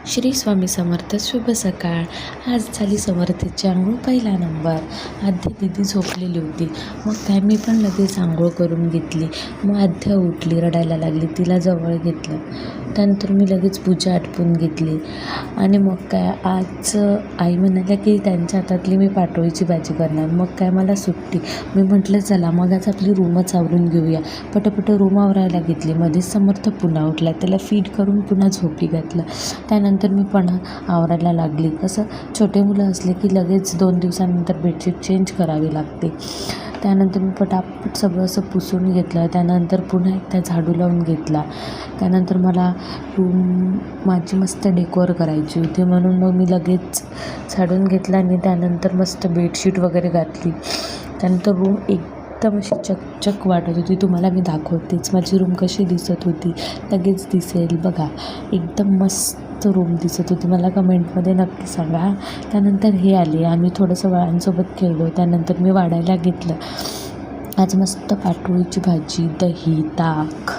श्री स्वामी समर्थ. शुभ सकाळ. आज झाली समर्थेची आंघोळ, पहिला नंबर. आद्या दिदी झोपलेली होती. मग काय मी पण लगेच आंघोळ करून घेतली. मग आद्या उठली, रडायला लागली. तिला जवळ घेतलं. त्यानंतर मी लगेच पूजा आटपून घेतली. आणि मग काय आज आई म्हणाल्या की त्यांच्या हातातली मी पाटोळीची भाजी करणार. मग काय मला सुट्टी. मी म्हटलं चला मग आज आपली रूमच आवरून घेऊया. पटपट रूम आवरायला घेतली. मध्येच समर्थ पुन्हा उठला. त्याला फीड करून पुन्हा झोपी घातलं. त्यानंतर मी पण आवरायला लागली. कसं छोटे मुलं असले की लगेच 2 दिवसानंतर बेडशीट चेंज करावी लागते. त्यानंतर मी पटापट सगळं असं पुसून घेतलं. त्यानंतर पुन्हा एकदा झाडू लावून घेतला. त्यानंतर मला रूम माझी मस्त डेकोर करायची होती, म्हणून मग मी लगेच झाडून घेतला आणि त्यानंतर मस्त बेडशीट वगैरे घातली. त्यानंतर रूम एकदम अशी चकचक वाटत होती. तुम्हाला मी दाखवतेच माझी रूम कशी दिसत होती. लगेच दिसेल बघा, एकदम मस्त रूम दिसत होती. मला कमेंटमध्ये नक्की सांगा. त्यानंतर हे आले, आम्ही थोडंसं बाळांसोबत खेळलो. त्यानंतर मी वाढायला घेतलं. आज मस्त पाटोळीची भाजी, दही, ताक,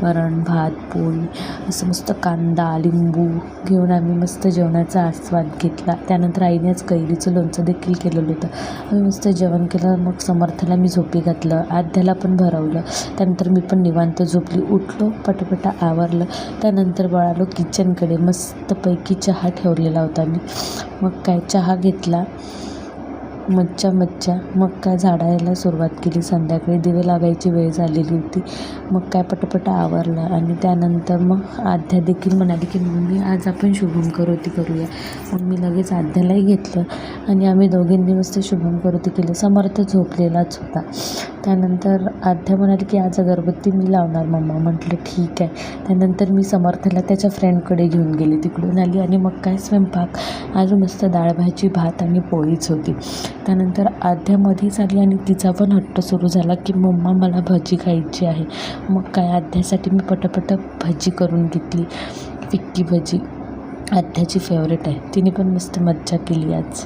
वरण, भात, पोळी, असं मस्त कांदा, लिंबू घेऊन आम्ही मस्त जेवणाचा आस्वाद घेतला. त्यानंतर आईने आज कैरीचं लोणचं देखील केलेलं होतं. आम्ही मस्त जेवण केलं. मग समर्थला मी झोपी घातलं. आद्याला पण भरवलं. त्यानंतर मी पण निवांत झोपली. उठलो, पटापटा आवरलं. त्यानंतर वळालो किचनकडे. मस्तपैकी चहा ठेवलेला होता मी. मग काय चहा घेतला. मज्जा. मग काय झाडायला सुरुवात केली. संध्याकाळी दिवे लागायची वेळ झालेली होती. मग काय पटापट आवरलं. आणि त्यानंतर मग आद्या देखील म्हणाली की मम्मी आज आपण शुभम करोती करूया. मग मी लगेच आद्यालाही घेतलं आणि आम्ही दोघींनी मस्त शुभम करोती केली. समर्थ झोपलेलाच होता. त्यानंतर आद्या म्हणाली की आज अगरबत्ती मी लावणार मम्मा. म्हटलं ठीक आहे. त्यानंतर मी समर्थला त्याच्या फ्रेंडकडे घेऊन गेली. तिकडून आली आणि मग काय स्वयंपाक आज मस्त डाळ भाजी, भात आणि पोळीच होती. त्यानंतर आद्या मध्येच आली आणि तिचा पण हट्ट सुरू झाला की मम्मा मला भजी खायची आहे. मग काय आद्यासाठी मी पटापट भजी करून घेतली. फिक्की भजी आद्याची फेवरेट आहे. तिने पण मस्त मज्जा केली आज.